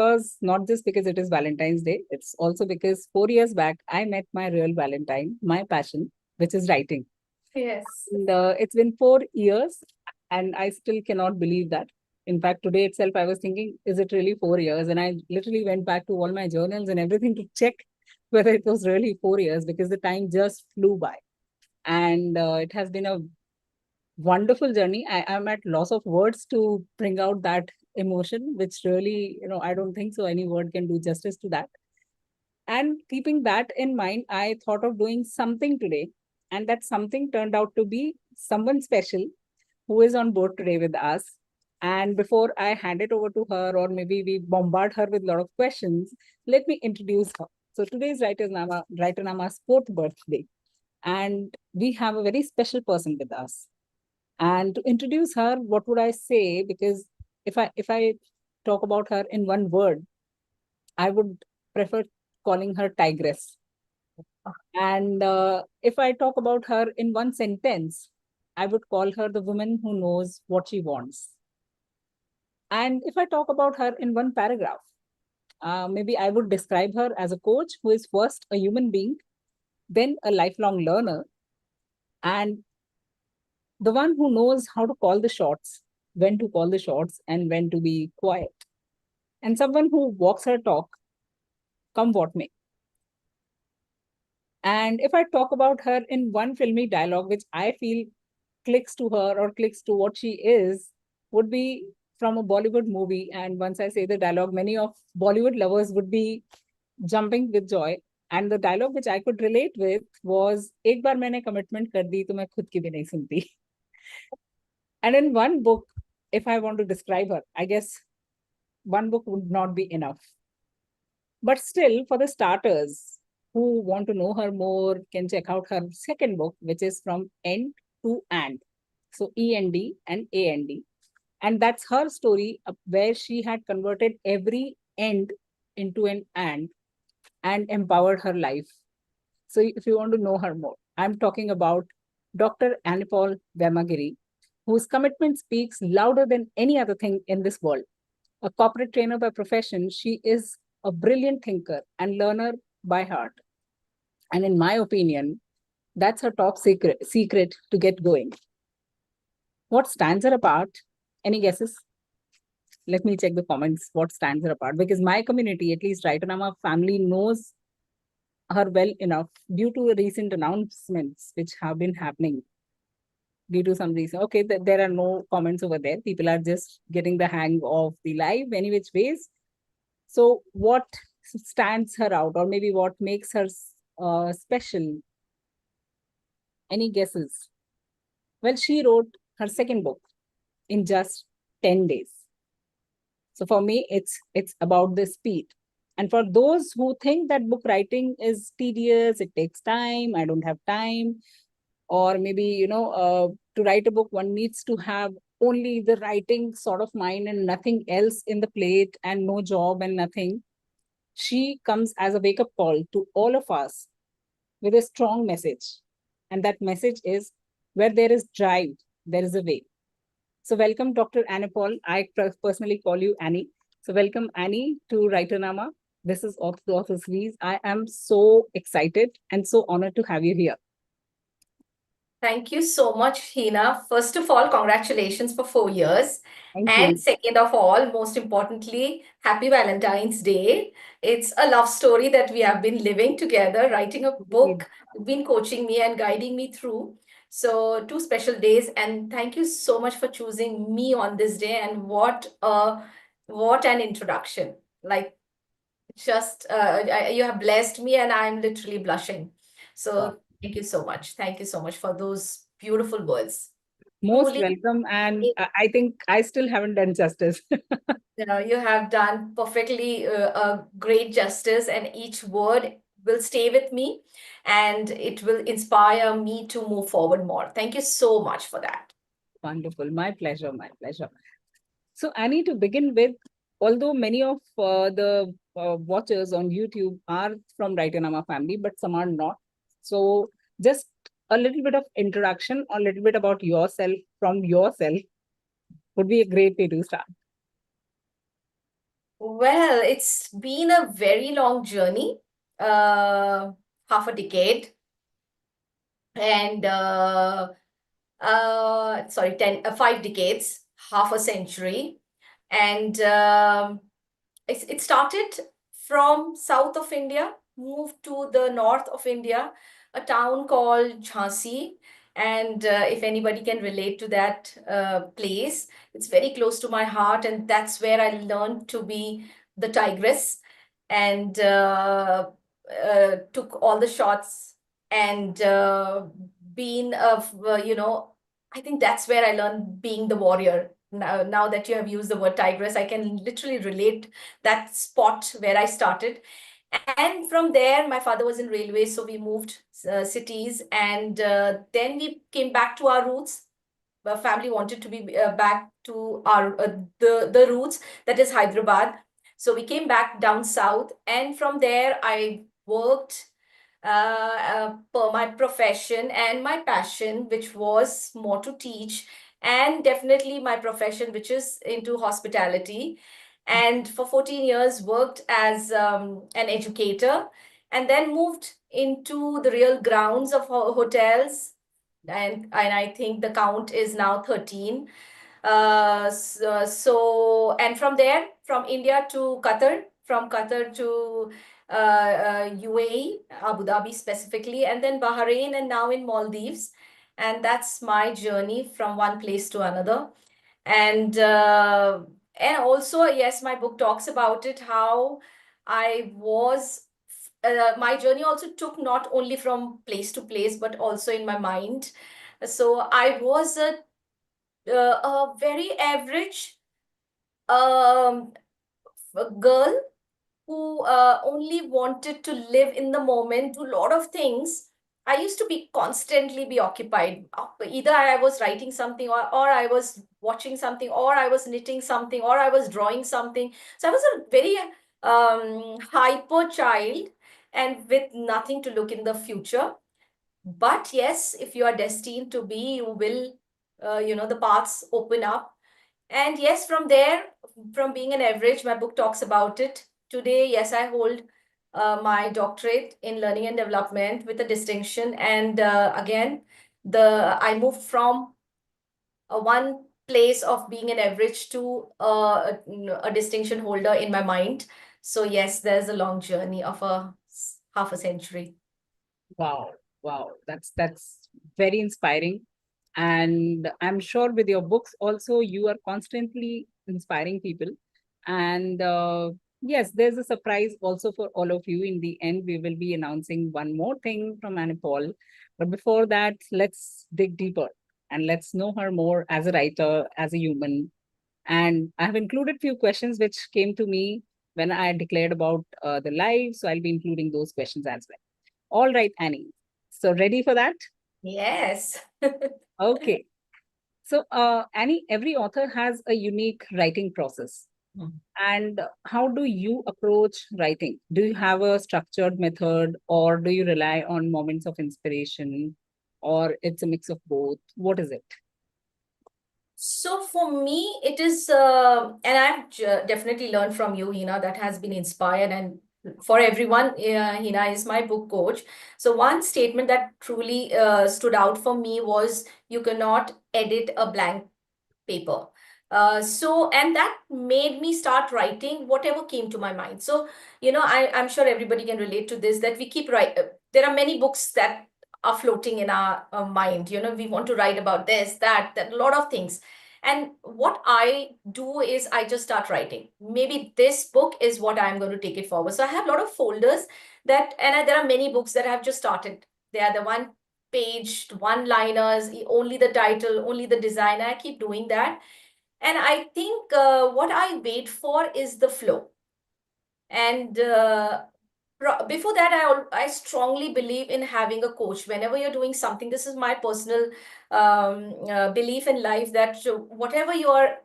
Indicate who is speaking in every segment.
Speaker 1: Because not just because it is Valentine's Day, it's also because 4 years back, I met my real Valentine, my passion, which is writing.
Speaker 2: Yes.
Speaker 1: And it's been 4 years, and I still cannot believe that. In fact, today itself, I was thinking, is it really 4 years? And I literally went back to all my journals and everything to check whether it was really 4 years, because the time just flew by. And it has been a wonderful journey. I am at loss of words to bring out that emotion, which really, I don't think so any word can do justice to that. And keeping that in mind, I thought of doing something today. And that something turned out to be someone special who is on board today with us. And before I hand it over to her, or maybe we bombard her with a lot of questions, let me introduce her. So today's WRITERNAAMA's fourth birthday. And we have a very special person with us. And to introduce her, what would I say? Because if I talk about her in one word, I would prefer calling her tigress. And if I talk about her in one sentence, I would call her the woman who knows what she wants. And if I talk about her in one paragraph, maybe I would describe her as a coach who is first a human being, then a lifelong learner, and the one who knows how to call the shots, when to call the shots, and when to be quiet. And someone who walks her talk, come what may. And if I talk about her in one filmy dialogue, which I feel clicks to her or clicks to what she is, would be from a Bollywood movie. And once I say the dialogue, many of Bollywood lovers would be jumping with joy. And the dialogue which I could relate with was, "Ek baar maine commitment kar di, to main khud ki bhi nahi sunti." And in one book, if I want to describe her, I guess one book would not be enough. But still, for the starters who want to know her more, can check out her second book, which is From End to And. So END and AND. And that's her story where she had converted every end into an and empowered her life. So if you want to know her more, I'm talking about Dr. Annepaul Vemagiri, whose commitment speaks louder than any other thing in this world. A corporate trainer by profession, she is a brilliant thinker and learner by heart. And in my opinion, that's her top secret to get going. What stands her apart? Any guesses? Let me check the comments. What stands her apart? Because my community, at least WRITERNAAMA family, knows her well enough due to recent announcements which have been happening due to some reason. Okay, there are no comments over there. People are just getting the hang of the live, any which ways. So what stands her out, or maybe what makes her special? Any guesses? Well, she wrote her second book in just 10 days. So for me, it's about the speed. And for those who think that book writing is tedious, it takes time, I don't have time, or maybe, to write a book, one needs to have only the writing sort of mind and nothing else in the plate and no job and nothing. She comes as a wake-up call to all of us with a strong message. And that message is, where there is drive, there is a way. So welcome, Dr. Annepaul. I personally call you Annie. So welcome, Annie, to WRITERNAAMA. This is Off the Author's Leaves. I am so excited and so honored to have you here.
Speaker 2: Thank you so much, Heena. First of all, congratulations for 4 years.
Speaker 1: Thank
Speaker 2: And
Speaker 1: you.
Speaker 2: second of all, most importantly, happy Valentine's Day. It's a love story that we have been living together, writing a book, been coaching me and guiding me through. So, two special days. And thank you so much for choosing me on this day. And what an introduction. Like, just you have blessed me, and I'm literally blushing. So thank you so much. Thank you so much for those beautiful words.
Speaker 1: Most
Speaker 2: Truly,
Speaker 1: welcome. And I think I still haven't done justice.
Speaker 2: you have done perfectly a great justice, and each word will stay with me and it will inspire me to move forward more. Thank you so much for that.
Speaker 1: Wonderful. My pleasure. My pleasure. So, Annie, to begin with, although many of the watchers on YouTube are from WRITERNAAMA family, but some are not. So, just a little bit of introduction, or a little bit about yourself from yourself would be a great way to start.
Speaker 2: Well, it's been a very long journey, half a decade, and sorry, 5 decades, half a century, and it started from south of India, moved to the north of India, a town called Jhansi. And if anybody can relate to that place, it's very close to my heart. And that's where I learned to be the tigress and took all the shots and been of, I think that's where I learned being the warrior. Now that you have used the word tigress, I can literally relate that spot where I started. And from there, my father was in railways, so we moved cities, and then we came back to our roots. Our family wanted to be back to our the roots, that is Hyderabad. So we came back down south, and from there I worked per my profession and my passion, which was more to teach, and definitely my profession, which is into hospitality. And for 14 years, worked as an educator, and then moved into the real grounds of hotels. And I think the count is now 13. And from there, from India to Qatar, from Qatar to UAE, Abu Dhabi specifically, and then Bahrain, and now in Maldives. And that's my journey from one place to another. And also, yes, my book talks about it, how I was. My journey also took not only from place to place, but also in my mind. So I was a very average um, girl who only wanted to live in the moment, do a lot of things. I used to be constantly be occupied. Either I was writing something, or I was watching something, or I was knitting something, or I was drawing something. So I was a very hyper child, and with nothing to look in the future. But yes, if you are destined to be, you will, the paths open up. And yes, from there, from being an average, my book talks about it. Today, yes, I hold my doctorate in learning and development with a distinction. And again, I moved from one place of being an average to a distinction holder in my mind. So yes, there's a long journey of half a century.
Speaker 1: Wow, wow, that's very inspiring. And I'm sure with your books also, you are constantly inspiring people. And yes, there's a surprise also for all of you. In the end, we will be announcing one more thing from Annepaul. But before that, let's dig deeper and let's know her more as a writer, as a human. And I have included few questions which came to me when I declared about the live. So I'll be including those questions as well. All right, Annie. So ready for that?
Speaker 2: Yes.
Speaker 1: Okay. So, Annie, every author has a unique writing process. And how do you approach writing? Do you have a structured method, or do you rely on moments of inspiration, or it's a mix of both? What is it?
Speaker 2: So for me, it is, and I've definitely learned from you, Heena, that has been inspired. And for everyone, Heena is my book coach. So one statement that truly stood out for me was, you cannot edit a blank paper. And that made me start writing whatever came to my mind. So, I'm sure everybody can relate to this, that we keep writing. There are many books that are floating in our mind. We want to write about this, that, a lot of things. And what I do is I just start writing. Maybe this book is what I'm going to take it forward. So I have a lot of folders there are many books that I've just started. They are the one page, one liners, only the title, only the design. I keep doing that. And I think what I wait for is the flow. And before that, I strongly believe in having a coach whenever you're doing something. This is my personal belief in life, that whatever you're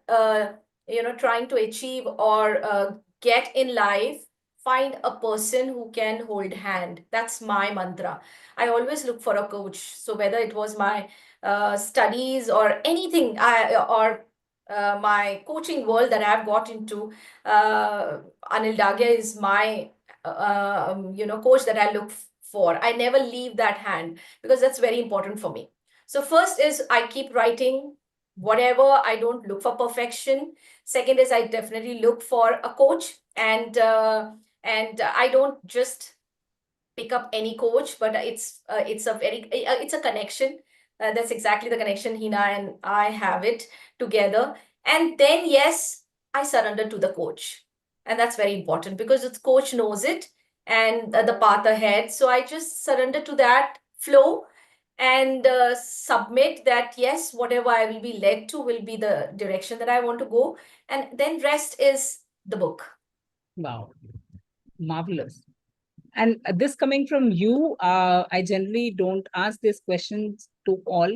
Speaker 2: trying to achieve or get in life, find a person who can hold hand. That's my mantra. I always look for a coach. So whether it was my studies or anything, or my coaching world that I've got into, Anil Dagia is my coach that I look for. I never leave that hand because that's very important for me. So first is I keep writing whatever. I don't look for perfection. Second is I definitely look for a coach, and I don't just pick up any coach, but it's a connection. That's exactly the connection Hina and I have it together. And then yes, I surrender to the coach, and that's very important because the coach knows it and the path ahead. So I just surrender to that flow and submit that yes, whatever I will be led to will be the direction that I want to go, and then rest is the book.
Speaker 1: Wow, marvelous. And this coming from you, I generally don't ask these questions to all,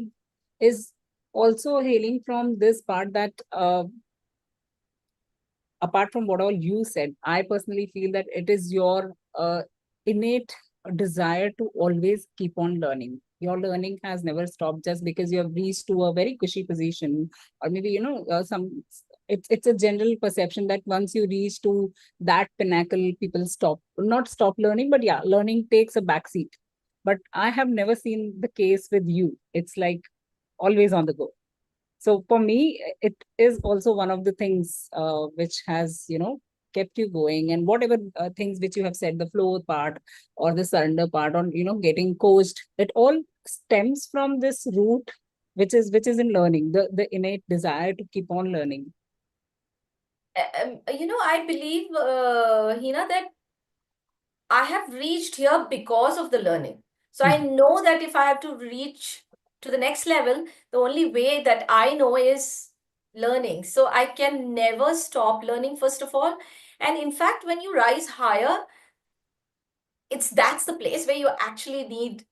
Speaker 1: is also hailing from this part that apart from what all you said, I personally feel that it is your innate desire to always keep on learning. Your learning has never stopped just because you have reached to a very cushy position, or maybe some. It's a general perception that once you reach to that pinnacle, people stop, not stop learning, but yeah, learning takes a backseat. But I have never seen the case with you. It's like always on the go. So for me, it is also one of the things which has, kept you going. And whatever things which you have said, the flow part or the surrender part, or getting coached, it all stems from this root, which is in learning, the innate desire to keep on learning.
Speaker 2: I believe, Hina, that I have reached here because of the learning. So I know that if I have to reach to the next level, the only way that I know is learning. So I can never stop learning, first of all. And in fact, when you rise higher, that's the place where you actually need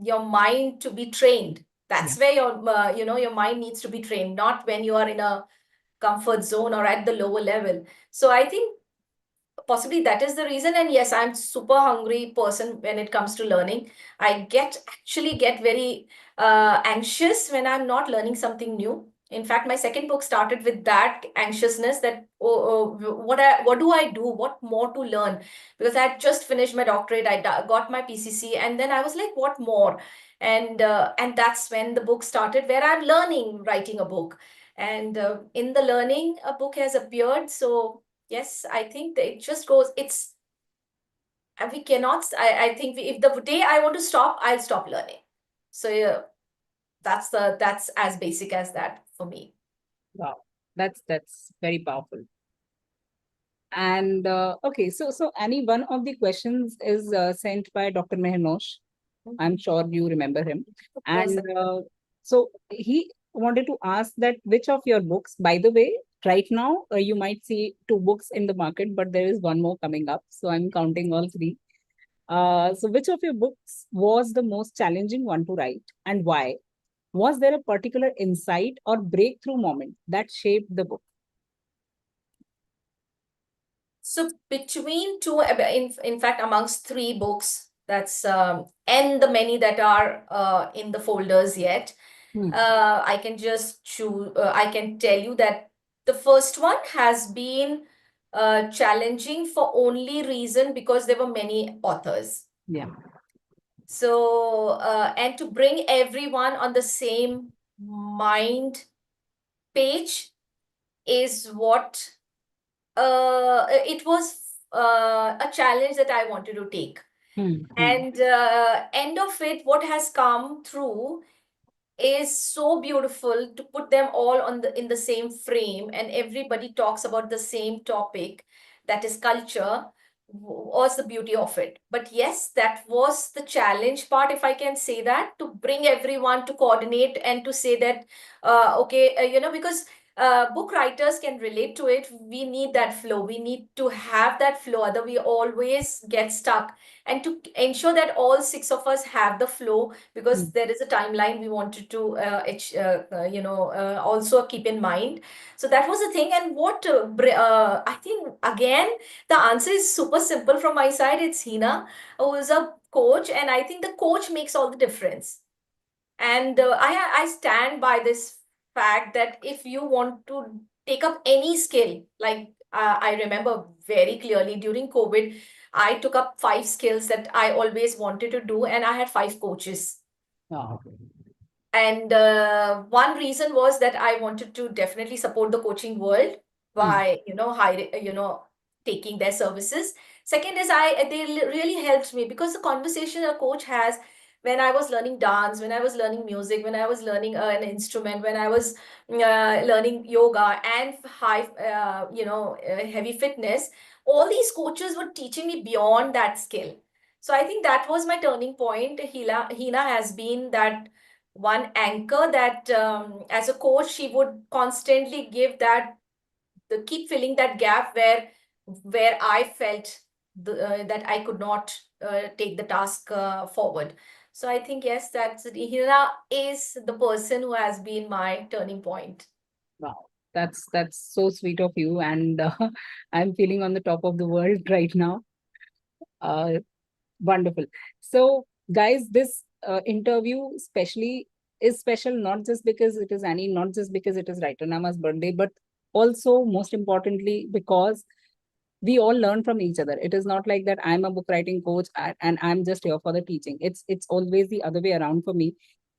Speaker 2: your mind to be trained. That's where your mind needs to be trained, not when you are in a comfort zone or at the lower level. So I think possibly that is the reason. And yes, I'm super hungry person when it comes to learning. I actually get very anxious when I'm not learning something new. In fact, my second book started with that anxiousness, that what do I do, what more to learn, because I had just finished my doctorate, got my PCC, and then I was like, what more? And that's when the book started, where I'm learning writing a book. And in the learning, a book has appeared. So yes, I think that it just goes, we cannot, I think if the day I want to stop, I'll stop learning. So yeah, that's as basic as that for me.
Speaker 1: Wow, that's very powerful. And okay, so Annie, one of the questions is sent by Dr. Mehnosh. I'm sure you remember him.
Speaker 2: Of course.
Speaker 1: And so he wanted to ask that which of your books, by the way, right now, you might see two books in the market, but there is one more coming up. So I'm counting all three. So which of your books was the most challenging one to write and why? Was there a particular insight or breakthrough moment that shaped the book?
Speaker 2: So between two, in fact, amongst three books, that's and the many that are in the folders yet, I can just choose. I can tell you that the first one has been challenging for only reason because there were many authors.
Speaker 1: Yeah.
Speaker 2: So and to bring everyone on the same mind page is what it was a challenge that I wanted to take. And end of it, what has come through is so beautiful to put them all on in the same frame, and everybody talks about the same topic, that is culture, was the beauty of it. But yes, that was the challenge part, if I can say that, to bring everyone to coordinate and to say that okay, because book writers can relate to it. We need that flow, we need to have that flow, other we always get stuck. And to ensure that all six of us have the flow, because there is a timeline we wanted to also keep in mind. So that was the thing. And what I think, again, the answer is super simple from my side. It's Heena, who is a coach, and I think the coach makes all the difference. And I stand by this fact that if you want to take up any skill, like I remember very clearly during COVID, I took up 5 skills that I always wanted to do, and I had 5 coaches.
Speaker 1: Oh,
Speaker 2: And one reason was that I wanted to definitely support the coaching world by, taking their services. Second is really helped me because the conversation a coach has when I was learning dance, when I was learning music, when I was learning an instrument, when I was learning yoga and heavy fitness, all these coaches were teaching me beyond that skill. So I think that was my turning point. Heena has been that one anchor that as a coach she would constantly give that the keep filling that gap where I felt that I could not take the task forward. So I think yes, that's Hira is the person who has been my turning point.
Speaker 1: wow. That's so sweet of you, and I'm feeling on the top of the world right now. Uh, Wonderful. So, guys, this interview especially is special not just because it is Annie, not just because it is WRITERNAAMA's birthday, but also most importantly because we all learn from each other. It is not like that I'm a book writing coach and I'm just here for the teaching. It's always the other way around for me.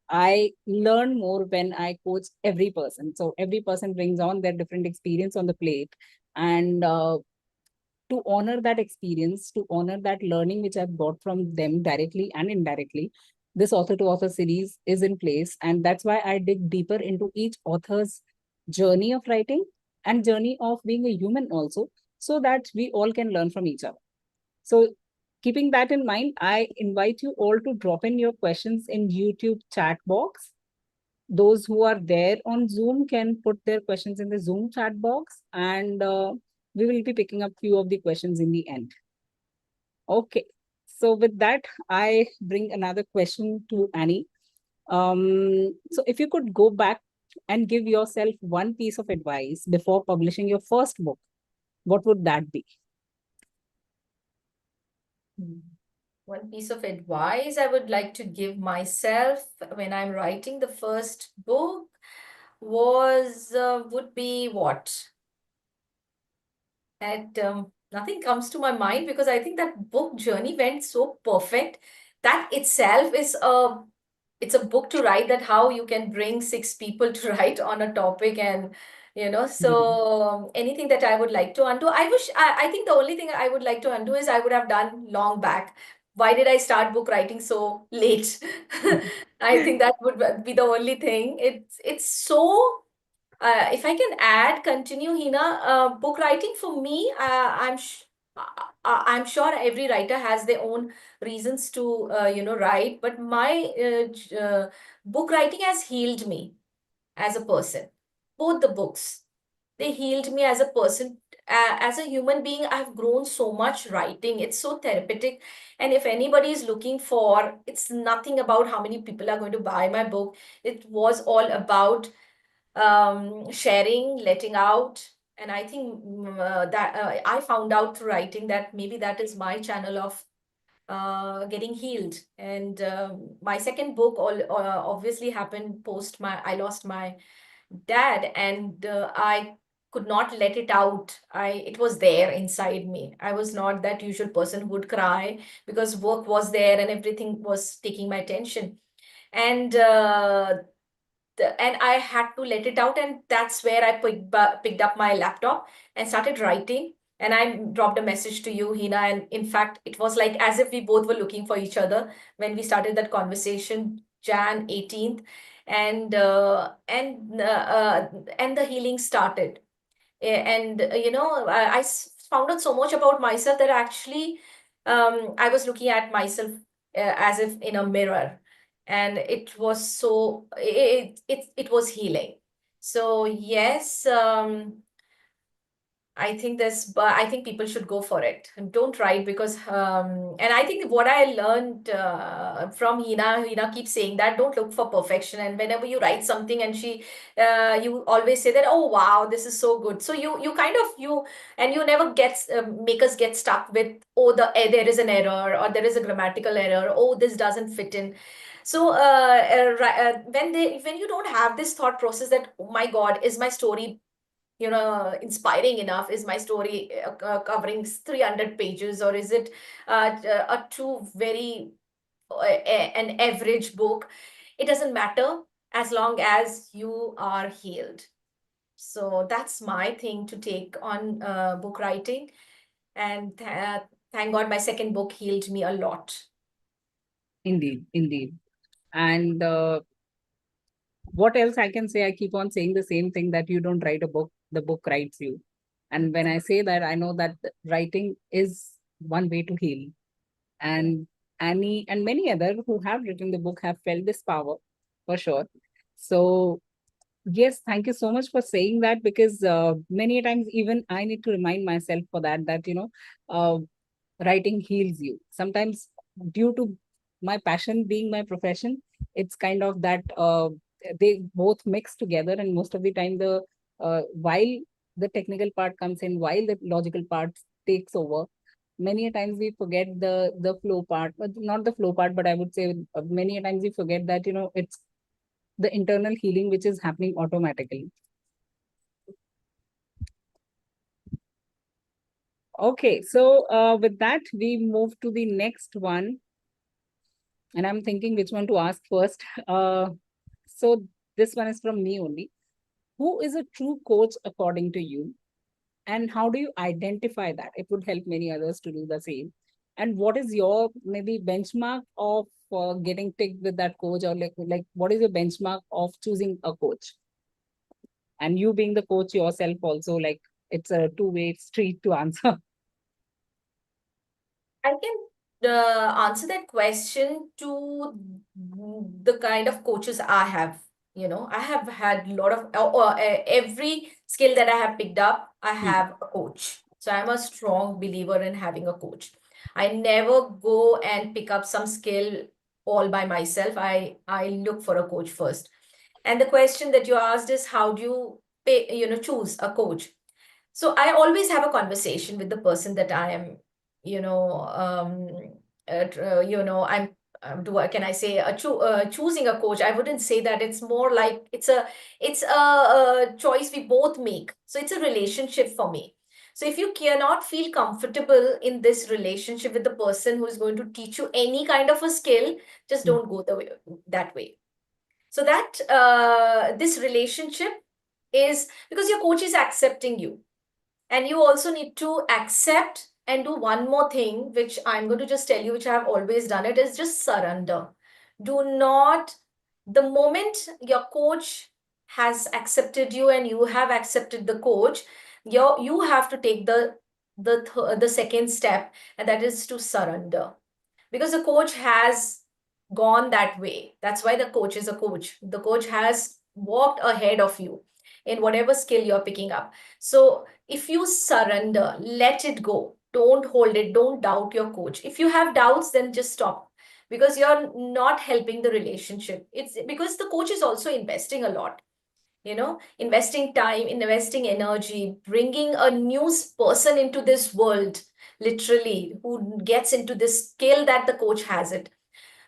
Speaker 1: I learn more when I coach every person. So every person brings on their different experience on the plate, and to honor that experience, to honor that learning which I've got from them directly and indirectly, this author to author series is in place. And that's why I dig deeper into each author's journey of writing and journey of being a human also, so that we all can learn from each other. So keeping that in mind, I invite you all to drop in your questions in YouTube chat box. Those who are there on Zoom can put their questions in the Zoom chat box, and we will be picking up few of the questions in the end. Okay. So with that, I bring another question to Annie. So if you could go back and give yourself one piece of advice before publishing your first book, what would that be?
Speaker 2: One piece of advice I would like to give myself when I'm writing the first book would be what? And nothing comes to my mind because I think that book journey went so perfect. That itself is it's a book to write, that how you can bring 6 people to write on a topic. And anything that I would like to undo, I think the only thing I would like to undo is I would have done long back. Why did I start book writing so late? I think that would be the only thing. It's so if I can add, continue, Hina, book writing for me, I'm sure every writer has their own reasons to, write. But my book writing has healed me as a person. Both the books, they healed me as a person. As a human being, I've grown so much writing. It's so therapeutic. And if anybody is looking for, it's nothing about how many people are going to buy my book. It was all about sharing, letting out. And I think that I found out through writing that maybe that is my channel of getting healed. And my second book obviously happened post I lost my dad, and I could not let it out. It was there inside me. I was not that usual person who would cry because work was there and everything was taking my attention. And and I had to let it out, and that's where I picked up my laptop and started writing. And I dropped a message to you, Hina, and in fact, it was like as if we both were looking for each other when we started that conversation, Jan 18th, and and the healing started. And found out so much about myself that actually I was looking at myself as if in a mirror, and it was so it was healing. So yes, I think but I think people should go for it and don't write because, and I think what I learned from Heena keeps saying that don't look for perfection. And whenever you write something and you always say that, oh, wow, this is so good. So you kind of, and you never make us get stuck with, oh, there is an error or there is a grammatical error. Oh, this doesn't fit in. So when you don't have this thought process that, oh my God, is my story inspiring enough? Is my story covering 300 pages, or is it a two very an average book? It doesn't matter as long as you are healed. So that's my thing to take on book writing. And thank God my second book healed me a lot.
Speaker 1: Indeed, indeed. And what else I can say? I keep on saying the same thing, that you don't write a book, the book writes you. And when I say that, I know that writing is one way to heal. And Annie and many other who have written the book have felt this power for sure. So yes, thank you so much for saying that, because many times even I need to remind myself for that uh, writing heals you. Sometimes due to my passion being my profession, it's kind of that they both mix together, and most of the time while the technical part comes in, while the logical part takes over, many a times we forget the flow part, but not the flow part, but I would say many a times we forget that it's the internal healing which is happening automatically. Okay, so with that, we move to the next one. And I'm thinking which one to ask first. So this one is from me only. Who is a true coach according to you? And how do you identify that? It would help many others to do the same. And what is your maybe benchmark of getting ticked with that coach, or like what is your benchmark of choosing a coach? And you being the coach yourself also, like it's a two-way street to answer.
Speaker 2: I can answer that question to the kind of coaches I have. I have had a lot of every skill that I have picked up, I have a coach. So I'm a strong believer in having a coach. I never go and pick up some skill all by myself. I look for a coach first. And the question that you asked is, how do you choose a coach? So I always have a conversation with the person that I am, you know, can I say choosing a coach? I wouldn't say that. It's more like it's a choice we both make. So it's a relationship for me. So if you cannot feel comfortable in this relationship with the person who is going to teach you any kind of a skill, just don't go that way. So that this relationship is because your coach is accepting you. And you also need to accept and do one more thing, which I'm going to just tell you, which I've always done it, is just surrender. Do not, the moment your coach has accepted you and you have accepted the coach, you have to take the second step, and that is to surrender. Because the coach has gone that way. That's why the coach is a coach. The coach has walked ahead of you in whatever skill you're picking up. So if you surrender, let it go. Don't hold it. Don't doubt your coach. If you have doubts, then just stop, because you're not helping the relationship. It's because the coach is also investing a lot, investing time, investing energy, bringing a new person into this world, literally, who gets into this skill that the coach has it.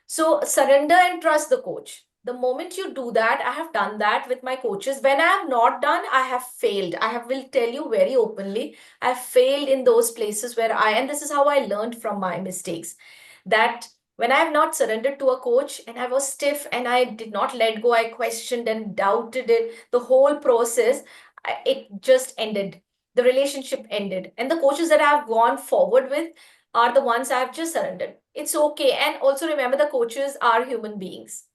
Speaker 2: So surrender and trust the coach. The moment you do that, I have done that with my coaches. When I have not done, I have failed. Will tell you very openly, I failed in those places and this is how I learned from my mistakes. That when I have not surrendered to a coach and I was stiff and I did not let go, I questioned and doubted it, the whole process, it just ended. The relationship ended. And the coaches that I have gone forward with are the ones I have just surrendered. It's okay. And also remember, the coaches are human beings.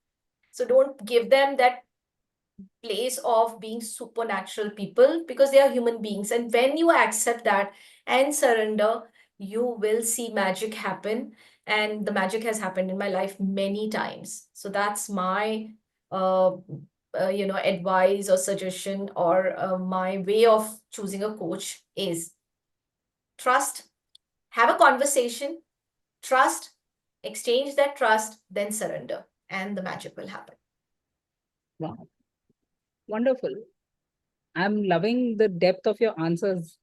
Speaker 2: So don't give them that place of being supernatural people, because they are human beings. And when you accept that and surrender, you will see magic happen. And the magic has happened in my life many times. So that's my advice or suggestion or my way of choosing a coach is trust, have a conversation, trust, exchange that trust, then surrender, and the magic will happen.
Speaker 1: Wow, wonderful. I'm loving the depth of your answers.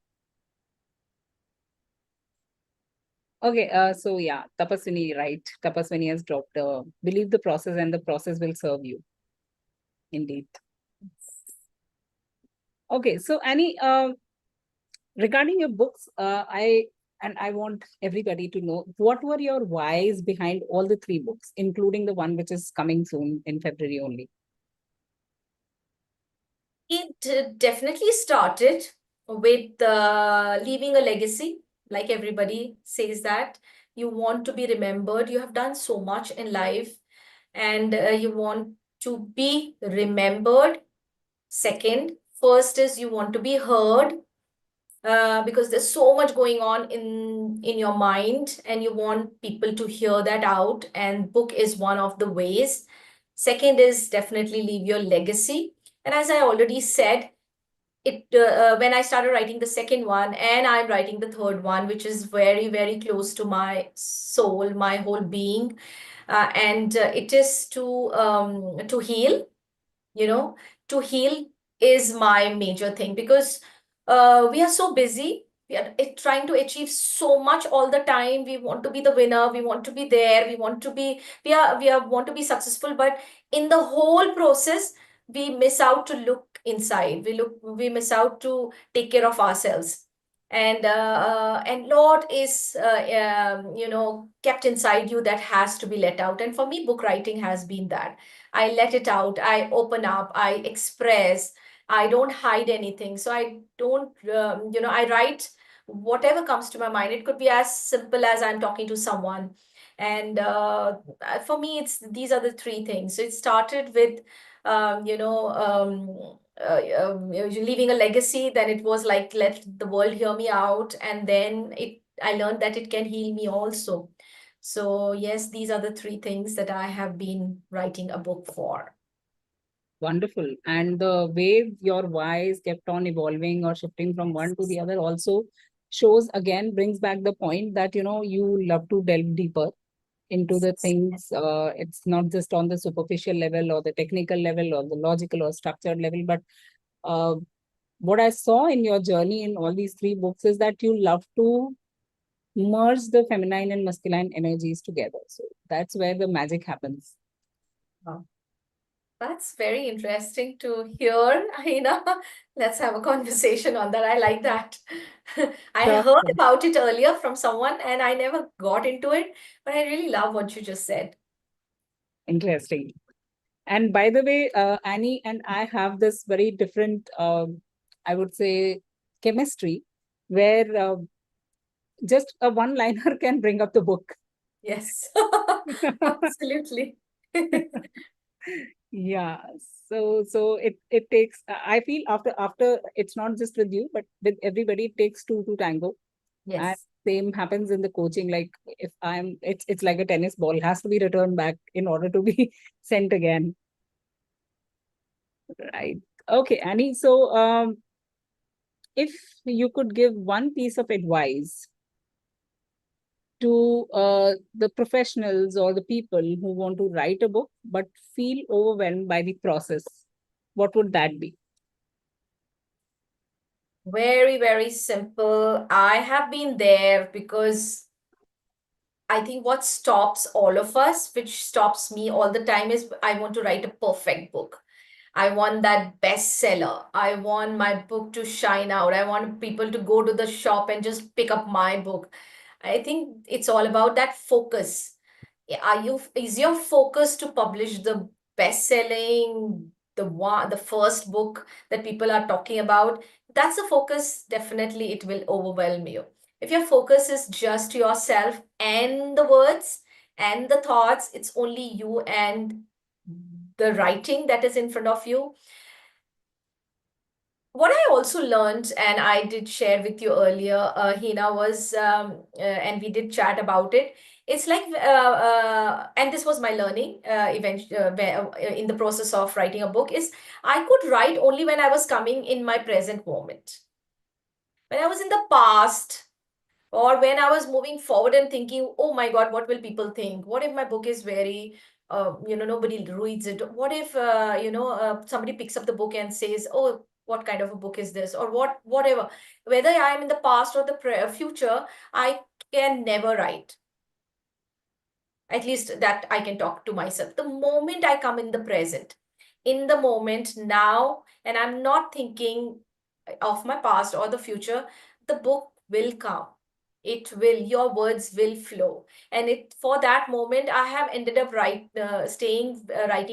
Speaker 1: Okay, so yeah, Tapaswini, right? Tapaswini has dropped. Believe the process, and the process will serve you. Indeed. Okay, so Annie, regarding your books, I want everybody to know what were your whys behind all the three books, including the one which is coming soon in February only.
Speaker 2: It definitely started with leaving a legacy. Like everybody says that you want to be remembered. You have done so much in life, and you want to be remembered. Second, first is you want to be heard, because there's so much going on in your mind, and you want people to hear that out. And book is one of the ways. Second is definitely leave your legacy. And as I already said, when I started writing the second one, and I'm writing the third one, which is very, very close to my soul, my whole being, and it is to heal. You know, to heal is my major thing, because we are so busy. We are trying to achieve so much all the time. We want to be the winner. We want to be there. We want to be. We are want to be successful. But in the whole process, we miss out to look inside. We miss out to take care of ourselves. And lot is kept inside you that has to be let out. And for me, book writing has been that. I let it out. I open up. I express. I don't hide anything. So I don't, I write whatever comes to my mind. It could be as simple as I'm talking to someone. And for me, these are the three things. So it started with, leaving a legacy. Then it was like, let the world hear me out. And then I learned that it can heal me also. So yes, these are the three things that I have been writing a book for.
Speaker 1: Wonderful. And the way your whys kept on evolving or shifting from one to the other also shows, again, brings back the point that, you love to delve deeper into the things. It's not just on the superficial level or the technical level or the logical or structured level, but uh, what I saw in your journey in all these three books is that you love to merge the feminine and masculine energies together. So that's where the magic happens.
Speaker 2: Wow. That's very interesting to hear, Heena. Let's have a conversation on that. I like that. I
Speaker 1: Sure.
Speaker 2: heard about it earlier from someone and I never got into it, but I really love what you just said.
Speaker 1: Interesting. And by the way, Annie and I have this very different, I would say, chemistry, where just a one-liner can bring up the book.
Speaker 2: Yes, absolutely.
Speaker 1: Yeah. So it takes. I feel after it's not just with you, but with everybody, it takes two to tango. And
Speaker 2: Yes.
Speaker 1: same happens in the coaching. Like if it's like a tennis ball, has to be returned back in order to be sent again. Right. Okay, Annie. So if you could give one piece of advice to the professionals or the people who want to write a book but feel overwhelmed by the process, what would that be?
Speaker 2: Very, very simple. I have been there, because I think what stops all of us, which stops me all the time, is I want to write a perfect book. I want that bestseller. I want my book to shine out. I want people to go to the shop and just pick up my book. I think it's all about that focus. Is your focus to publish the best-selling, the first book that people are talking about? That's the focus. Definitely, it will overwhelm you. If your focus is just yourself and the words and the thoughts, it's only you and the writing that is in front of you, what I also learned, and I did share with you earlier, Heena, was, and we did chat about it. It's like, and this was my learning in the process of writing a book, is I could write only when I was coming in my present moment. When I was in the past, or when I was moving forward and thinking, oh my God, what will people think? What if my book is very, nobody reads it? What if, somebody picks up the book and says, oh, what kind of a book is this? Or whatever. Whether I am in the past or the future, I can never write. At least that I can talk to myself. The moment I come in the present, in the moment now, and I'm not thinking of my past or the future, the book will come. It will, your words will flow. And for that moment, I have ended up writing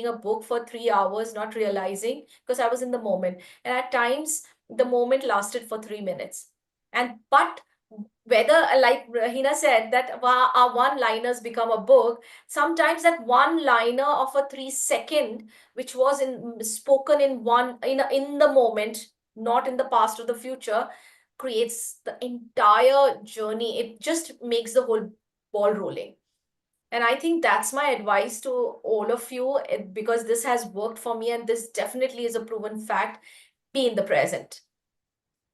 Speaker 2: a book for 3 hours, not realizing, because I was in the moment. And at times, the moment lasted for 3 minutes. But whether, like Hina said, that our one-liners become a book, sometimes that one-liner of a 3 second, which was spoken in the moment, not in the past or the future, creates the entire journey. It just makes the whole ball rolling. And I think that's my advice to all of you, because this has worked for me, and this definitely is a proven fact. Be in the present.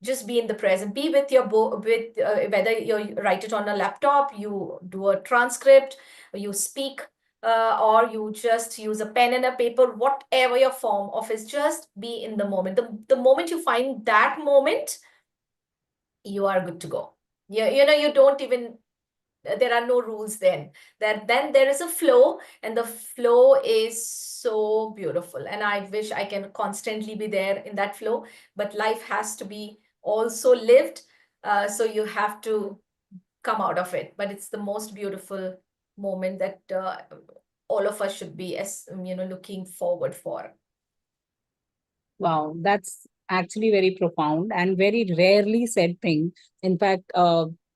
Speaker 2: Just be in the present. Be with your book, with whether you write it on a laptop, you do a transcript, you speak, or you just use a pen and a paper, whatever your form of is, just be in the moment. The moment you find that moment, you are good to go. You don't even, there are no rules then. Then there is a flow, and the flow is so beautiful. And I wish I can constantly be there in that flow, but life has to be also lived. So you have to come out of it. But it's the most beautiful moment that all of us should be, as looking forward for.
Speaker 1: Wow, that's actually very profound and very rarely said thing. In fact,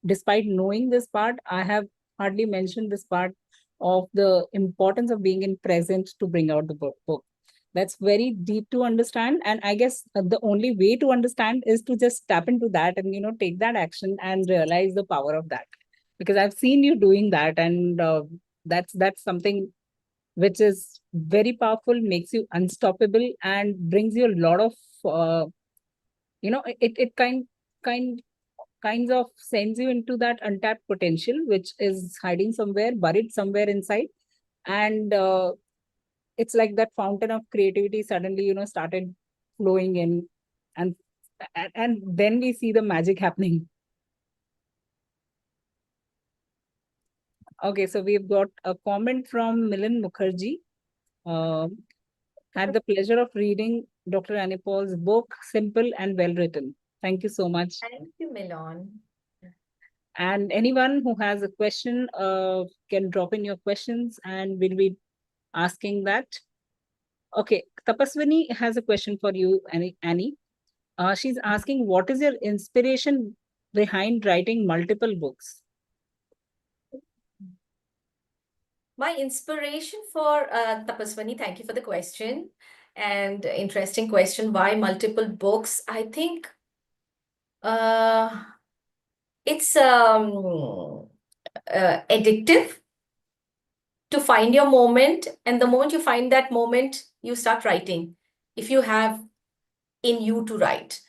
Speaker 1: despite knowing this part, I have hardly mentioned this part of the importance of being in present to bring out the book. That's very deep to understand, and I guess the only way to understand is to just tap into that and take that action and realize the power of that. Because I've seen you doing that, and that's something which is very powerful, makes you unstoppable, and brings you a lot of it kinds of sends you into that untapped potential which is hiding somewhere, buried somewhere inside. And it's like that fountain of creativity suddenly started flowing in, and then we see the magic happening. Okay, so we've got a comment from Milan Mukherjee. Had the pleasure of reading Dr. Annepaul's book, Simple and Well Written. Thank you so much.
Speaker 2: Thank you, Milan.
Speaker 1: And anyone who has a question can drop in your questions and we'll be asking that. Okay, Tapaswini has a question for you, Annie. She's asking, what is your inspiration behind writing multiple books?
Speaker 2: My inspiration for Tapaswani, thank you for the question. And interesting question, why multiple books? I think it's addictive to find your moment. And the moment you find that moment, you start writing. If you have in you to write.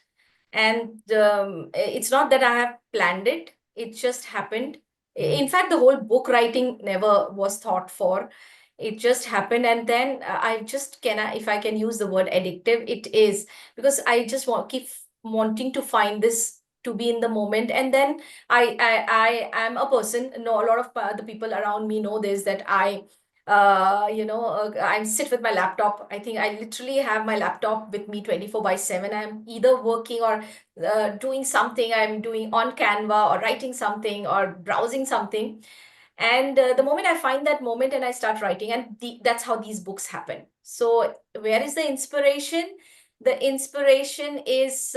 Speaker 2: And it's not that I have planned it, it just happened. In fact, the whole book writing never was thought for. It just happened. And then if I can use the word addictive, it is, because I just keep wanting to find this, to be in the moment. And then I am a person, no, a lot of the people around me know this, that I sit with my laptop. I think I literally have my laptop with me 24/7. I'm either working or doing something. I'm doing on Canva or writing something or browsing something. And the moment I find that moment and I start writing, and that's how these books happen. So where is the inspiration? The inspiration is,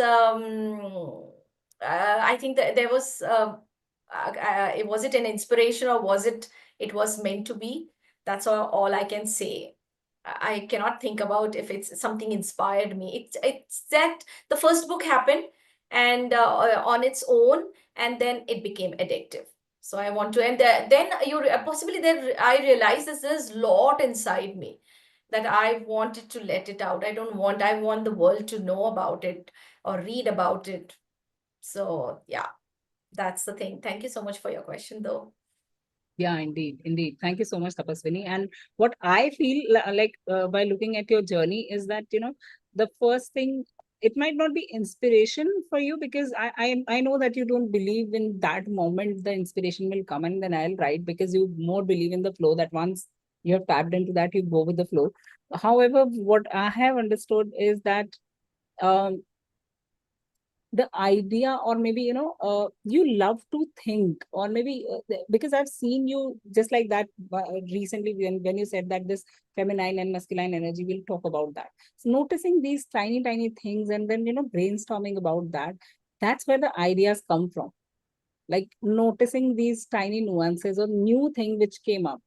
Speaker 2: I think that there was, was it an inspiration, or it was meant to be? That's all I can say. I cannot think about if it's something inspired me. It's that the first book happened and on its own, and then it became addictive. So I want to, and then you possibly then I realized that there's a lot inside me that I wanted to let it out. I want the world to know about it or read about it. So yeah, that's the thing. Thank you so much for your question, though.
Speaker 1: Yeah, indeed, indeed. Thank you so much, Tapaswini. And what I feel like by looking at your journey is that, the first thing, it might not be inspiration for you, because I know that you don't believe in that moment the inspiration will come and then I'll write, because you more believe in the flow, that once you have tapped into that, you go with the flow. However, what I have understood is that um, the idea, or maybe you love to think, or maybe because I've seen you just like that recently, when you said that this feminine and masculine energy, we'll talk about that. So noticing these tiny tiny things and then brainstorming about that, that's where the ideas come from. Like noticing these tiny nuances or new thing which came up,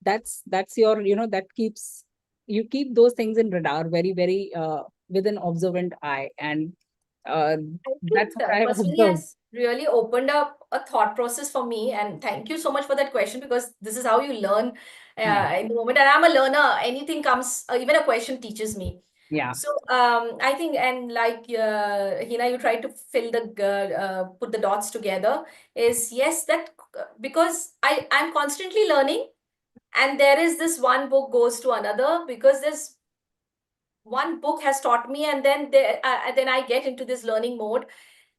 Speaker 1: that's your, that keeps, you keep those things in radar very very with an observant eye. And uh,
Speaker 2: I
Speaker 1: that's
Speaker 2: think
Speaker 1: what I have
Speaker 2: personally
Speaker 1: observed.
Speaker 2: has really opened up a thought process for me. And thank you so much for that question, because this is how you learn
Speaker 1: Yeah,
Speaker 2: in the moment. And I'm a learner. Anything comes, even a question teaches me.
Speaker 1: yeah,
Speaker 2: So I think, and like Hina, you try to put the dots together. Is yes, that because I'm constantly learning, and there is this one book goes to another, because there's one book has taught me, and then I get into this learning mode,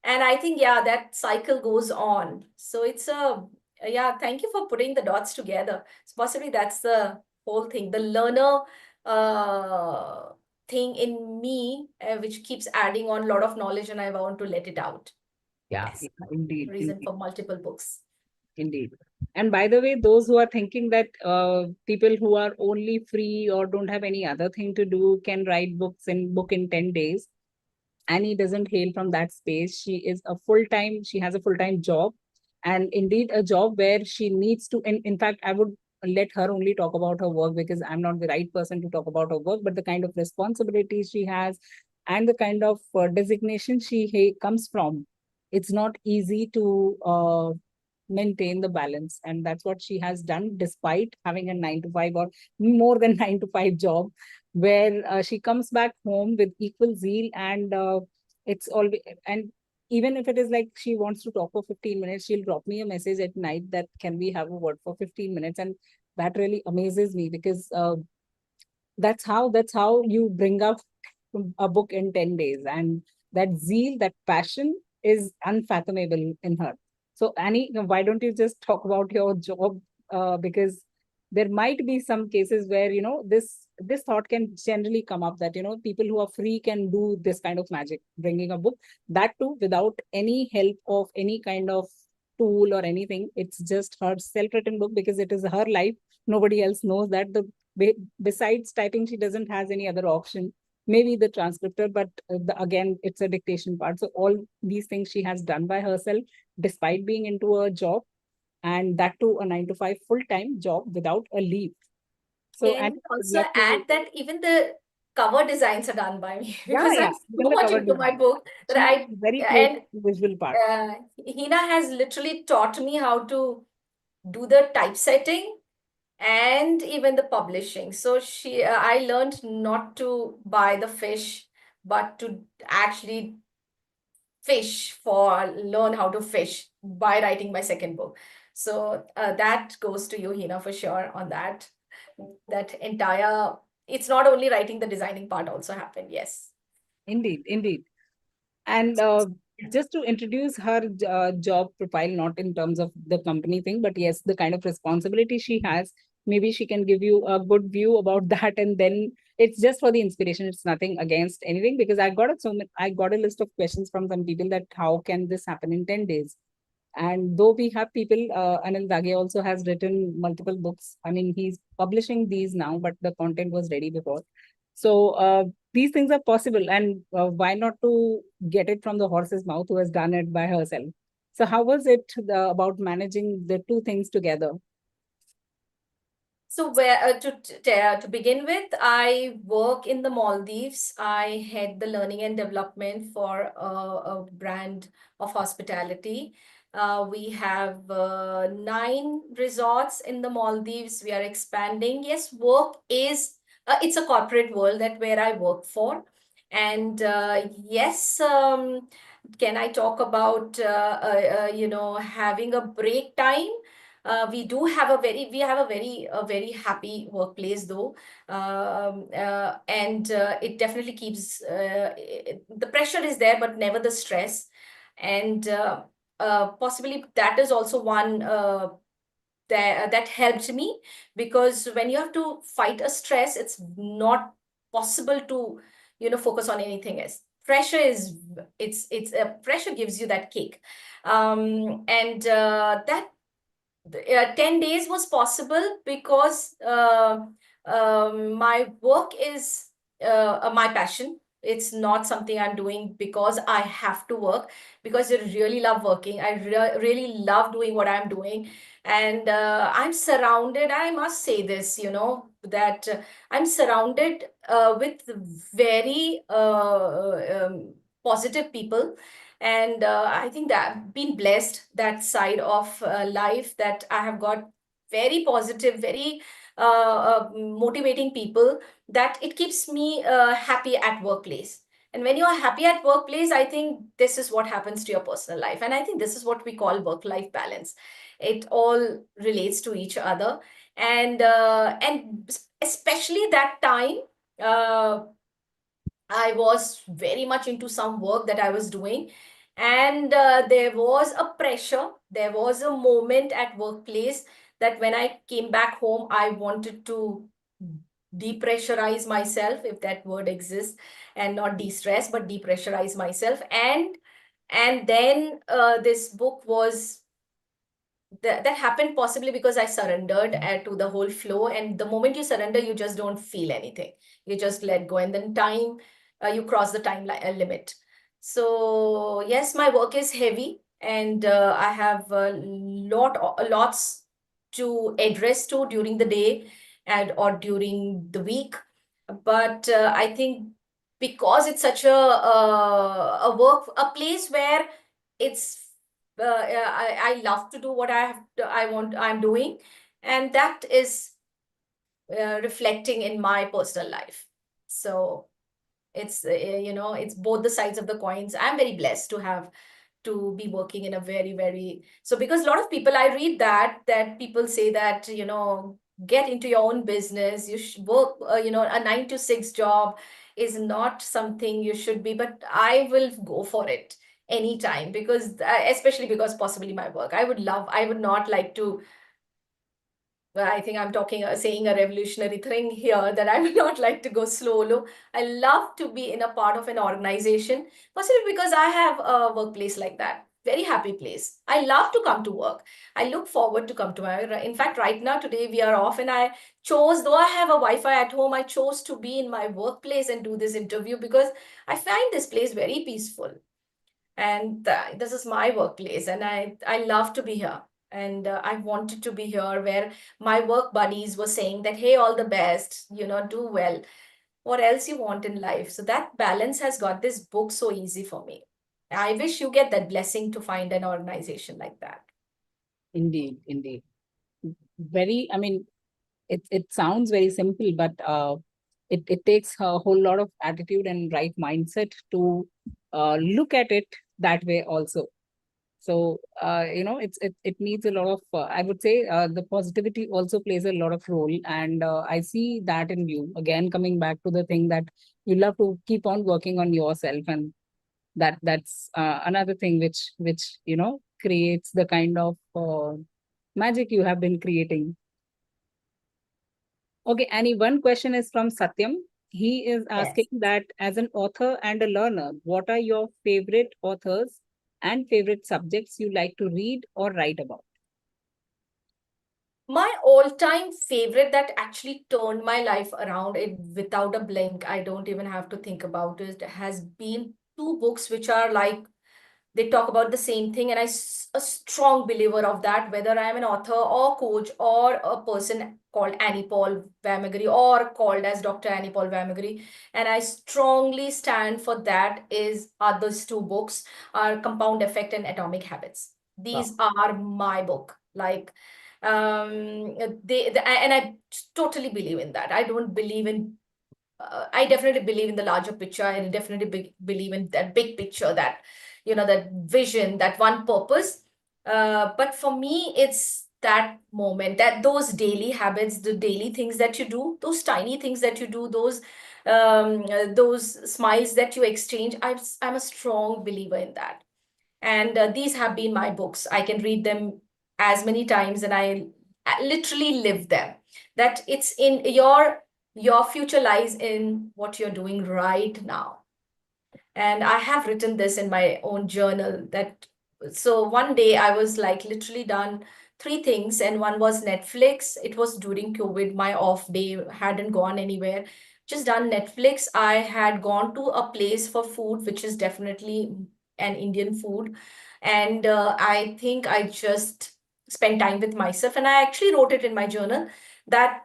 Speaker 2: and I think, yeah, that cycle goes on. So it's yeah, thank you for putting the dots together. So possibly that's the whole thing, the learner uh, thing in me, which keeps adding on a lot of knowledge, and I want to let it out.
Speaker 1: yeah,
Speaker 2: Yes,
Speaker 1: yeah, indeed,
Speaker 2: reason
Speaker 1: indeed,
Speaker 2: for multiple books.
Speaker 1: indeed. And by the way, those who are thinking that people who are only free or don't have any other thing to do can write book in 10 days, Annie doesn't hail from that space. She has a full-time job, and indeed a job where she needs to, in fact, I would let her only talk about her work, because I'm not the right person to talk about her work, but the kind of responsibilities she has and the kind of designation she comes from, it's not easy to maintain the balance. And that's what she has done, despite having a 9 to 5 or more than 9 to 5 job, where she comes back home with equal zeal. And it's always, and even if it is like she wants to talk for 15 minutes, she'll drop me a message at night that can we have a word for 15 minutes. And that really amazes me, because that's how you bring up a book in 10 days. And that zeal, that passion is unfathomable in her. So Annie, why don't you just talk about your job, because there might be some cases where this thought can generally come up, that people who are free can do this kind of magic, bringing a book, that too without any help of any kind of tool or anything. It's just her self-written book, because it is her life. Nobody else knows that. Besides typing, she doesn't has any other option, maybe the transcriptor, but again, it's a dictation part. So all these things she has done by herself, despite being into a job, and that too a 9 to 5 full-time job without a leave. So,
Speaker 2: Can
Speaker 1: and
Speaker 2: you
Speaker 1: I would
Speaker 2: also
Speaker 1: love to,
Speaker 2: add that even the cover designs are done by me
Speaker 1: yeah,
Speaker 2: because I'm
Speaker 1: yeah, even
Speaker 2: so
Speaker 1: the
Speaker 2: much
Speaker 1: cover
Speaker 2: into my
Speaker 1: design.
Speaker 2: book that
Speaker 1: She is very close
Speaker 2: and
Speaker 1: to the visual part.
Speaker 2: Hina has literally taught me how to do the typesetting and even the publishing. So I learned not to buy the fish, but to actually learn how to fish by writing my second book. So that goes to you, Hina, for sure on that. That entire, it's not only writing, the designing part also happened. Yes.
Speaker 1: Indeed, indeed. And just to introduce her job profile, not in terms of the company thing, but yes, the kind of responsibility she has, maybe she can give you a good view about that. And then it's just for the inspiration. It's nothing against anything, because I got a list of questions from some people that how can this happen in 10 days? And though we have people, Anil Dage also has written multiple books. I mean, he's publishing these now, but the content was ready before. So these things are possible. And why not to get it from the horse's mouth who has done it by herself? So how was it about managing the two things together?
Speaker 2: So where to begin with, I work in the Maldives. I head the learning and development for a brand of hospitality. We have 9 resorts in the Maldives. We are expanding. Yes, work is it's a corporate world that where I work for, and yes, can I talk about having a break time? We have a very happy workplace though, and it definitely keeps the pressure is there, but never the stress, and possibly that is also one that helped me, because when you have to fight a stress, it's not possible to focus on anything else. Pressure is it's pressure gives you that kick, and that 10 days was possible because my work is my passion. It's not something I'm doing because I have to work, because I really love working. I really love doing what I'm doing. And I'm surrounded, I must say this, that I'm surrounded with very positive people, and I think that I've been blessed that side of life, that I have got very positive, very motivating people, that it keeps me happy at workplace. And when you are happy at workplace, I think this is what happens to your personal life. And I think this is what we call work-life balance. It all relates to each other. And especially that time, uh, I was very much into some work that I was doing. And there was a pressure, there was a moment at workplace that when I came back home, I wanted to depressurize myself, if that word exists, and not de-stress, but depressurize myself. And then this book was that happened possibly because I surrendered to the whole flow. And the moment you surrender, you just don't feel anything. You just let go, and then you cross the time limit. So yes, my work is heavy, and I have lots to address to during the day and or during the week. But I think because it's such a place where it's I love to do what I'm doing, and that is reflecting in my personal life. So it's it's both the sides of the coins. I'm very blessed to be working in a very, so because a lot of people, I read that people say that get into your own business, you should work, a 9 to 6 job is not something you should be, but I will go for it anytime, because especially because possibly my work, I would not like to, well, I think I'm saying a revolutionary thing here, that I would not like to go solo. I love to be in a part of an organization, possibly because I have a workplace like that. Very happy place. I love to come to work. I look forward to come to my, in fact, right now, today we are off, and I chose, though I have a Wi-Fi at home, I chose to be in my workplace and do this interview because I find this place very peaceful. And this is my workplace, and I love to be here. And I wanted to be here, where my work buddies were saying that, hey, all the best, do well, what else you want in life. So that balance has got this book so easy for me. I wish you get that blessing to find an organization like that.
Speaker 1: Indeed, indeed. Very, I mean, it sounds very simple, but it takes a whole lot of attitude and right mindset to look at it that way also. So it needs a lot of I would say the positivity also plays a lot of role, and I see that in you. Again, coming back to the thing that you love to keep on working on yourself, and that's another thing which creates the kind of magic you have been creating. Okay, Annie, one question is from Satyam. He is asking
Speaker 2: Yes.
Speaker 1: that as an author and a learner, what are your favorite authors and favorite subjects you like to read or write about?
Speaker 2: My all-time favorite that actually turned my life around it without a blink, I don't even have to think about it, has been 2 books which are like they talk about the same thing, and a strong believer of that, whether I am an author or coach or a person called Annepaul Vemagiri or called as Dr. Annepaul Vemagiri, and I strongly stand for that. Is others two books are Compound Effect and Atomic Habits. These are my book. Like and I totally believe in that. I don't believe in I definitely believe in the larger picture. I definitely believe in that big picture, that, that vision, that one purpose. But for me, it's that moment, that those daily habits, the daily things that you do, those tiny things that you do, those smiles that you exchange. I'm a strong believer in that. And these have been my books. I can read them as many times, and I literally live them. That it's in your future lies in what you're doing right now. And I have written this in my own journal. That so one day I was like literally done three things, and one was Netflix. It was during COVID, my off day, hadn't gone anywhere. Just done Netflix. I had gone to a place for food, which is definitely an Indian food. And I think I just spent time with myself, and I actually wrote it in my journal that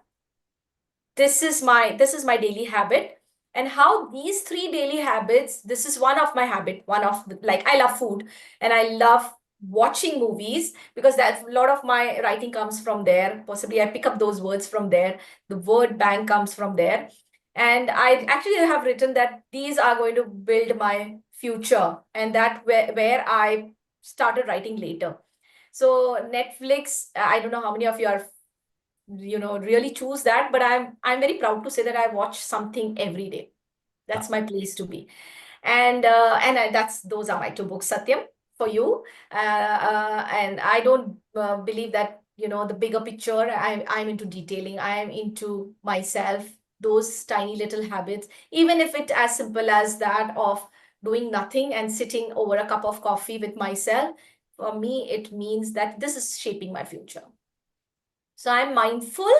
Speaker 2: this is my daily habit. And how these three daily habits, this is one of my habit, like I love food, and I love watching movies, because that's a lot of my writing comes from there. Possibly I pick up those words from there. The word bank comes from there. And I actually have written that these are going to build my future, and that where I started writing later. So Netflix, I don't know how many of you are really choose that, but I'm very proud to say that I watch something every day. That's my place to be. And that's those are my two books, Satyam, for you. And I don't believe that the bigger picture. I'm into detailing. I am into myself, those tiny little habits, even if it as simple as that of doing nothing and sitting over a cup of coffee with myself. For me, it means that this is shaping my future. So I'm mindful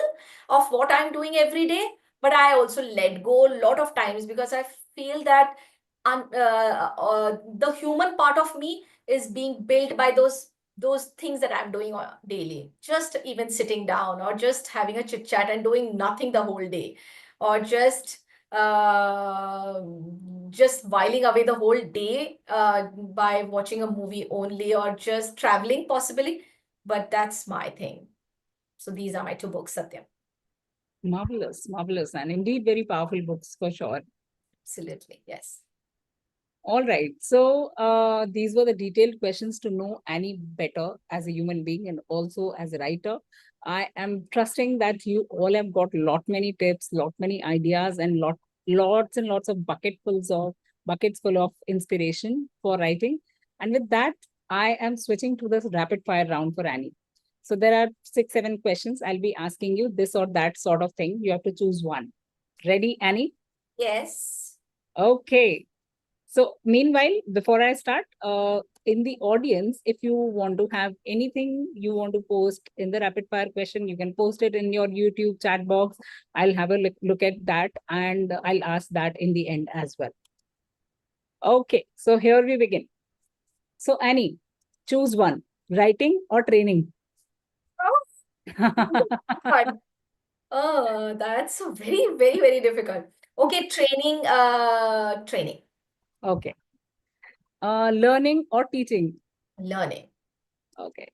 Speaker 2: of what I'm doing every day, but I also let go a lot of times, because I feel that the human part of me is being built by those things that I'm doing daily. Just even sitting down, or just having a chit chat and doing nothing the whole day, or uh, just whiling away the whole day by watching a movie only, or just traveling possibly. But that's my thing. So these are my two books, Satyam.
Speaker 1: Marvelous, marvelous, and indeed very powerful books for sure.
Speaker 2: Absolutely, yes.
Speaker 1: All right. So these were the detailed questions to know Annie better as a human being and also as a writer. I am trusting that you all have got lot many tips, lot many ideas, and lots and lots of buckets full of inspiration for writing. And with that, I am switching to this rapid fire round for Annie. So there are 6, 7 questions. I'll be asking you this or that sort of thing. You have to choose one. Ready, Annie?
Speaker 2: Yes.
Speaker 1: Okay. So meanwhile, before I start, in the audience, if you want to have anything you want to post in the rapid fire question, you can post it in your YouTube chat box. I'll have a look at that, and I'll ask that in the end as well. Okay, so here we begin. So Annie, choose one, writing or training?
Speaker 2: Fun. Oh, that's so very, very, very difficult. Okay, training,
Speaker 1: Okay. Learning or teaching?
Speaker 2: learning.
Speaker 1: Okay.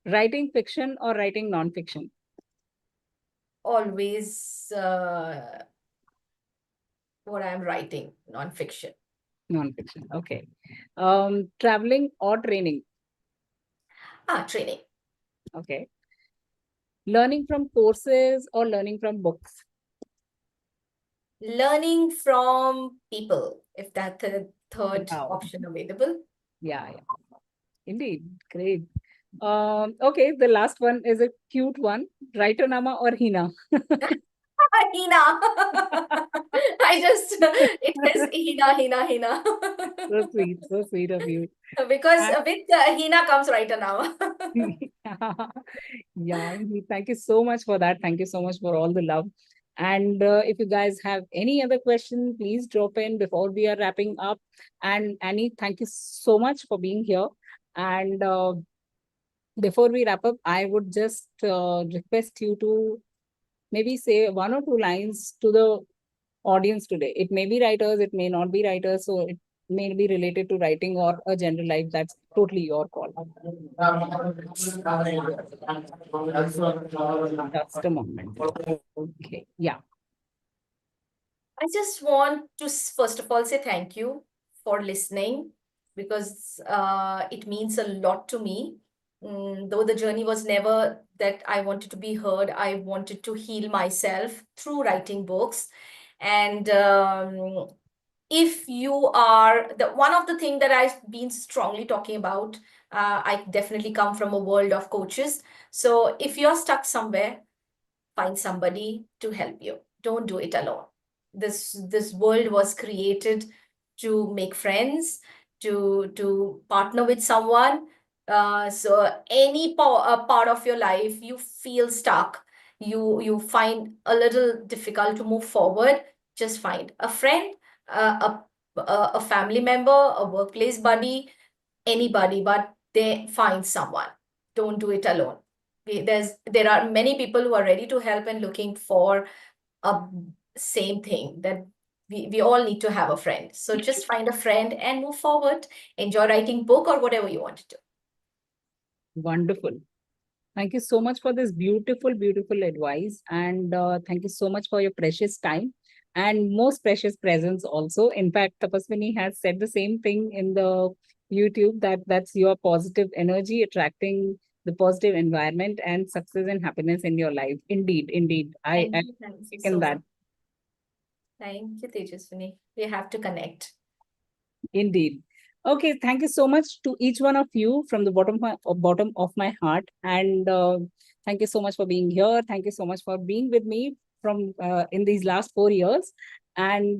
Speaker 1: Writing fiction or writing non-fiction?
Speaker 2: Always what I'm writing, non-fiction.
Speaker 1: Non-fiction. Okay. Traveling or training?
Speaker 2: Training.
Speaker 1: Okay. Learning from courses or learning from books?
Speaker 2: Learning from people, if that's the third
Speaker 1: Wow.
Speaker 2: option available.
Speaker 1: Yeah. Indeed. Great. Okay, the last one is a cute one. WRITERNAAMA or Heena?
Speaker 2: Heena. It says Heena.
Speaker 1: So sweet of you.
Speaker 2: Because
Speaker 1: And
Speaker 2: with Heena comes WRITERNAAMA.
Speaker 1: yeah, indeed. Thank you so much for that. Thank you so much for all the love. And if you guys have any other question, please drop in before we are wrapping up. And Annie, thank you so much for being here. And before we wrap up, I would just request you to maybe say 1 or 2 lines to the audience today. It may be writers, it may not be writers, so it may be related to writing or a general life. That's totally your call. Just a moment. Okay, yeah.
Speaker 2: I just want to first of all say thank you for listening, because it means a lot to me. Though the journey was never that I wanted to be heard, I wanted to heal myself through writing books. And if you are one of the things that I've been strongly talking about, I definitely come from a world of coaches. So if you're stuck somewhere, find somebody to help you. Don't do it alone. This world was created to make friends, to partner with someone. So any part of your life you feel stuck, you find a little difficult to move forward, just find a friend, a family member, a workplace buddy, anybody, but they find someone. Don't do it alone. There are many people who are ready to help and looking for a same thing, that we all need to have a friend. So just find a friend and move forward. Enjoy writing book or whatever you want to do.
Speaker 1: Wonderful. Thank you so much for this beautiful, beautiful advice. And thank you so much for your precious time and most precious presence also. In fact, Tapaswini has said the same thing in the YouTube, that that's your positive energy attracting the positive environment and success and happiness in your life. Indeed, indeed. I
Speaker 2: Thank you
Speaker 1: second
Speaker 2: so
Speaker 1: that.
Speaker 2: much. Thank you, Tejaswini. We have to connect.
Speaker 1: Indeed. Okay, thank you so much to each one of you from the bottom of my heart. And thank you so much for being here. Thank you so much for being with me from in these last 4 years. And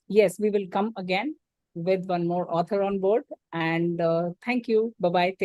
Speaker 1: yes, we will come again with one more author on board. And thank you. Bye-bye.